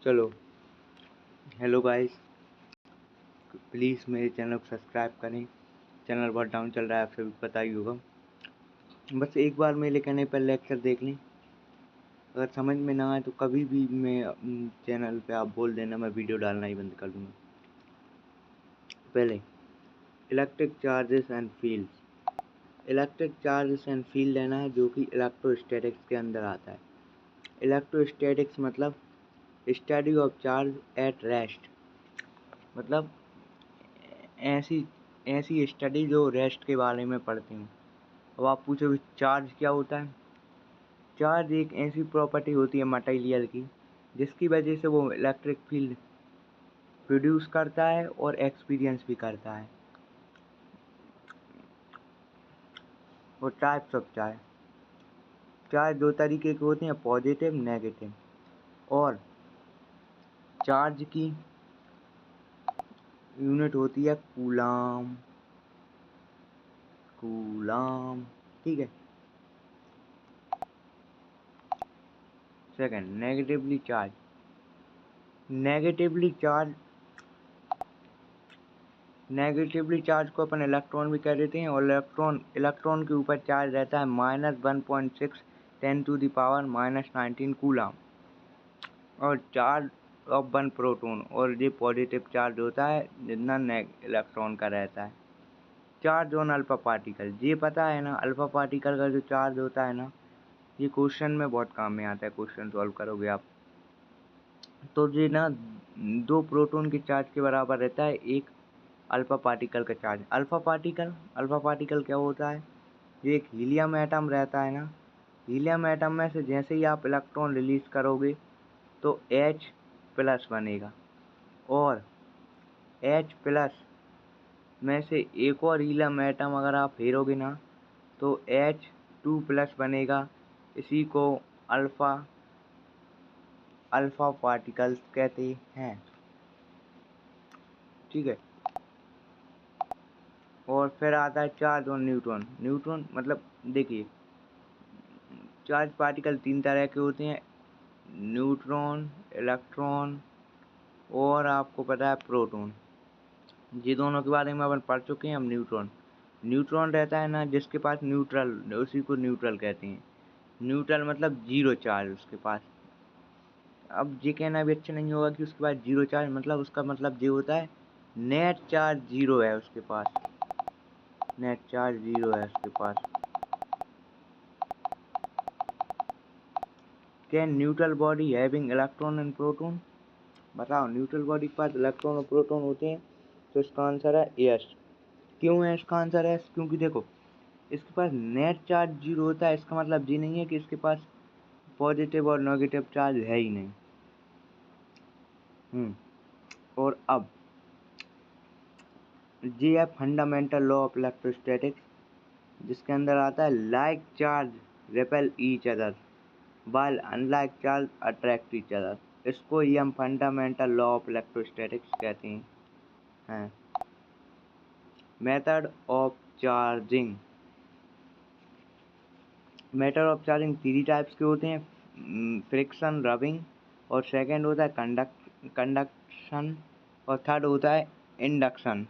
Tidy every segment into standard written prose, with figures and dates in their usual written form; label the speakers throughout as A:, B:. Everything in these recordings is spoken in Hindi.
A: चलो, हेलो गाइस, प्लीज़ मेरे चैनल को सब्सक्राइब करें। चैनल बहुत डाउन चल रहा है, आप सभी को पता ही होगा। बस एक बार मेरे कहने पर लेक्चर देख लें। अगर समझ में ना आए तो कभी भी मैं चैनल पे आप बोल देना, मैं वीडियो डालना ही बंद कर दूँगा। पहले electric charges and fields. Electric charges and field लेना है, जो कि इलेक्ट्रोस्टैटिक्स के अंदर आता है। इलेक्ट्रोस्टैटिक्स मतलब study of charge at rest, मतलब ऐसी ऐसी स्टडी जो रेस्ट के बारे में पढ़ती हूँ। अब आप पूछोगे चार्ज क्या होता है। चार्ज एक ऐसी प्रॉपर्टी होती है मटेरियल की, जिसकी वजह से वो इलेक्ट्रिक फील्ड प्रोड्यूस करता है और एक्सपीरियंस भी करता है। वो टाइप्स ऑफ चार्ज दो तरीके के होते हैं, पॉजिटिव नेगेटिव। और चार्ज की यूनिट होती है कूलाम। ठीक है। सेकंड, नेगेटिवली चार्ज को अपन इलेक्ट्रॉन भी कह देते हैं। और इलेक्ट्रॉन के ऊपर चार्ज रहता है -1.6 10⁻⁻19 कूलाम। और चार्ज ऑफ वन प्रोटॉन, और ये पॉजिटिव चार्ज होता है जितना इलेक्ट्रॉन का रहता है। चार्ज ऑन अल्फा पार्टिकल, ये पता है ना, अल्फा पार्टिकल का जो चार्ज होता है ना, ये क्वेश्चन में बहुत काम में आता है। क्वेश्चन सॉल्व करोगे आप तो ये ना दो प्रोटॉन के चार्ज के बराबर रहता है एक अल्फा पार्टिकल का चार्ज। अल्फा पार्टिकल क्या होता है, ये एक हीलियम एटम रहता है ना। हीलियम एटम में से जैसे ही आप इलेक्ट्रॉन रिलीज करोगे तो H+ बनेगा, और H+ में से एक और हीलियम एटम अगर आप फेरोगे ना तो H2+ बनेगा। इसी को अल्फा पार्टिकल्स कहते हैं। ठीक है। और फिर आता है चार्ज ऑन न्यूट्रॉन मतलब देखिए, चार्ज पार्टिकल तीन तरह के होते हैं, न्यूट्रॉन, इलेक्ट्रॉन और आपको पता है प्रोटॉन। ये दोनों के बारे में अपन पढ़ चुके हैं। हम न्यूट्रॉन रहता है ना जिसके पास न्यूट्रल, उसी को न्यूट्रल कहते हैं। न्यूट्रल मतलब जीरो चार्ज उसके पास। अब ये कहना भी अच्छा नहीं होगा कि उसके पास जीरो चार्ज, मतलब उसका मतलब ये होता है नेट चार्ज जीरो है उसके पास। Can neutral body having electron and proton, बताओ न्यूट्रल बॉडी के पास इलेक्ट्रॉन और प्रोटॉन होते हैं। तो इसका आंसर है यस। क्यों है इसका आंसर है? क्योंकि देखो, इसके पास नेट चार्ज जीरो होता है, इसका मतलब ये नहीं है कि इसके पास पॉजिटिव और नेगेटिव चार्ज है ही नहीं। और अब ये है फंडामेंटल लॉ ऑफ इलेक्ट्रोस्टैटिक्स, जिसके अंदर आता है like charge repel each other while unlike charge attract each other. इसको ही हम फंडामेंटल लॉ ऑफ इलेक्ट्रोस्टैटिक्स कहते हैं। Method of charging three types के होते हैं, फ्रिक्शन, रबिंग, और सेकंड होता है कंडक्शन, और थर्ड होता है इंडक्शन।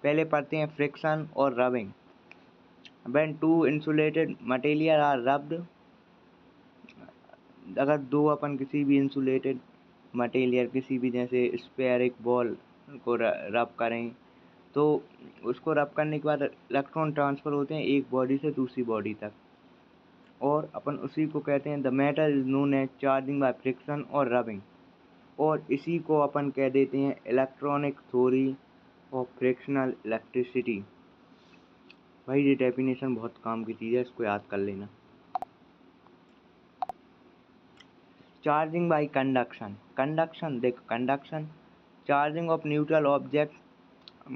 A: पहले पढ़ते हैं फ्रिक्शन और rubbing. When two insulated material are rubbed, अगर दो अपन किसी भी इंसुलेटेड मटेरियल, किसी भी जैसे स्फेरिक बॉल को रब करें तो उसको रब करने के बाद इलेक्ट्रॉन ट्रांसफ़र होते हैं एक बॉडी से दूसरी बॉडी तक, और अपन उसी को कहते हैं the matter is known as charging by friction और रबिंग। और इसी को अपन कह देते हैं electronic theory of frictional electricity. भाई ये डेफिनेशन बहुत काम की चीज़ है, इसको याद कर लेना। चार्जिंग बाय कंडक्शन देखो, conduction charging of neutral object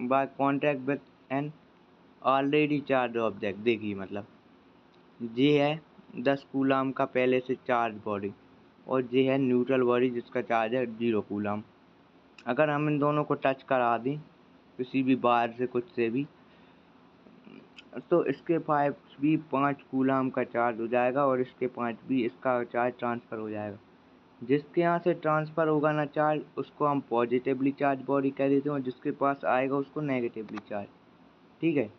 A: by contact with an already charge object. देखिए मतलब ये है 10 कूलाम का पहले से चार्ज बॉडी, और ये है न्यूट्रल बॉडी जिसका चार्ज है 0 कूलाम। अगर हम इन दोनों को टच करा दें किसी भी बाहर से कुछ से भी, तो इसके 5 कूलाम का चार्ज हो जाएगा, और इसके 5 भी इसका चार्ज ट्रांसफ़र हो जाएगा। जिसके यहाँ से ट्रांसफ़र होगा ना चार्ज, उसको हम पॉजिटिवली चार्ज बॉडी कह देते हैं, और जिसके पास आएगा उसको नेगेटिवली चार्ज। ठीक है।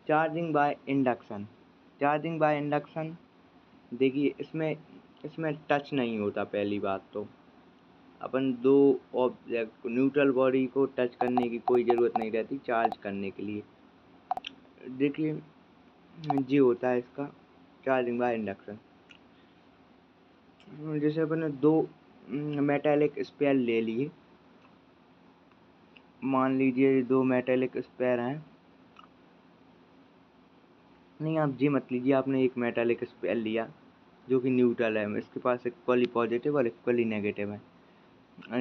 A: Charging by induction. Charging by induction, देखिए इसमें इसमें टच नहीं होता। पहली बात तो अपन दो ऑब्जेक्ट न्यूट्रल बॉडी को टच करने की कोई ज़रूरत नहीं रहती चार्ज करने के लिए। देखिए जी होता है इसका चार्जिंग बाय इंडक्शन। जैसे अपन ने दो मेटालिक स्पेयर ले लिए, मान लीजिए दो मेटालिक स्पेयर हैं। नहीं, आप जी मत लीजिए, आपने एक मेटालिक स्पेयर लिया जो कि न्यूट्रल है, इसके पास इक्वली पॉजिटिव और इक्वली नेगेटिव है।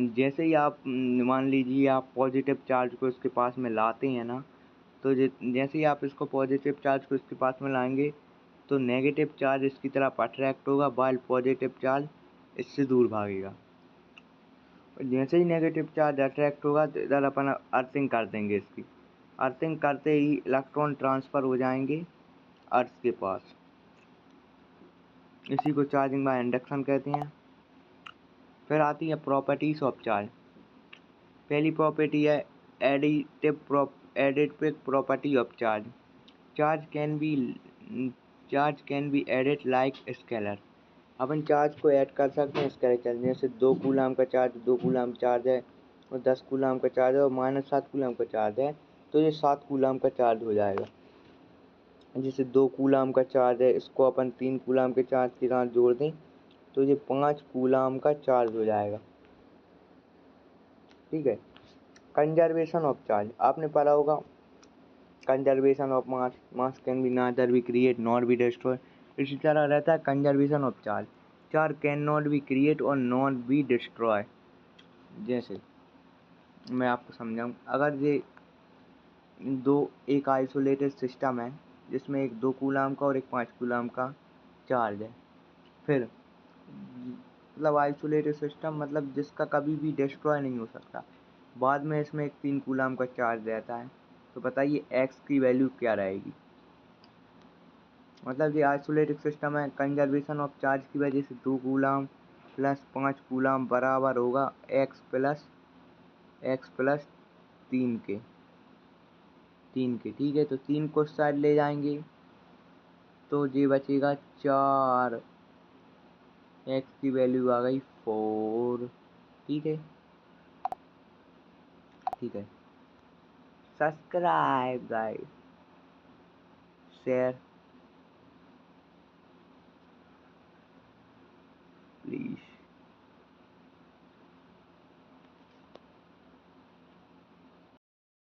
A: जैसे ही आप मान लीजिए आप पॉजिटिव चार्ज को इसके पास में लाते हैं ना, तो जैसे ही आप इसको पॉजिटिव चार्ज को इसके पास में लाएंगे तो नेगेटिव चार्ज इसकी तरफ अट्रैक्ट होगा, वाइल पॉजिटिव चार्ज इससे दूर भागेगा। जैसे ही नेगेटिव चार्ज अट्रैक्ट होगा तो इधर अपन अर्थिंग कर देंगे। इसकी अर्थिंग करते ही इलेक्ट्रॉन ट्रांसफ़र हो जाएंगे अर्थ के पास। इसी को चार्जिंग बाय इंडक्शन कहते हैं। फिर आती है प्रॉपर्टीज ऑफ चार्ज। पहली प्रॉपर्टी है additive property of charge. Charge can be added like scalar. Upon charge को ऐड कर सकते हैं स्केलर। जैसे 2 कूलम का चार्ज 2 कूलम चार्ज है, और 10 कूलम का चार्ज है, और -7 कूलम का चार्ज है, तो ये 7 कूलम का चार्ज हो जाएगा। जैसे 2 कूलम का चार्ज है, इसको अपन 3 कूलम के चार्ज के साथ जोड़ दें तो ये 5 कूलम का चार्ज हो जाएगा। ठीक है। कंजर्वेशन ऑफ चार्ज आपने पढ़ा होगा, conservation of mass can be neither be create not be destroy. इसी तरह रहता है conservation of charge. Charge can not be create और नॉट बी डिस्ट्रॉय। जैसे मैं आपको समझाऊँ, अगर ये एक आइसोलेटेड सिस्टम है जिसमें एक 2 कूलम का और एक 5 कूलम का चार्ज है, फिर मतलब आइसोलेटेड सिस्टम मतलब जिसका कभी भी डिस्ट्रॉय नहीं हो सकता। बाद में इसमें एक 3 कूलम का चार्ज रहता है, तो बताइए एक्स की वैल्यू क्या रहेगी। मतलब ये आइसोलेटेड सिस्टम है, कंजर्वेशन ऑफ चार्ज की वजह से 2 कूलम प्लस 5 कूलम बराबर होगा एक्स प्लस 3 के। ठीक है, तो 3 को साइड ले जाएंगे तो ये बचेगा 4। एक्स की वैल्यू आ गई 4। ठीक है। Subscribe guys, share please.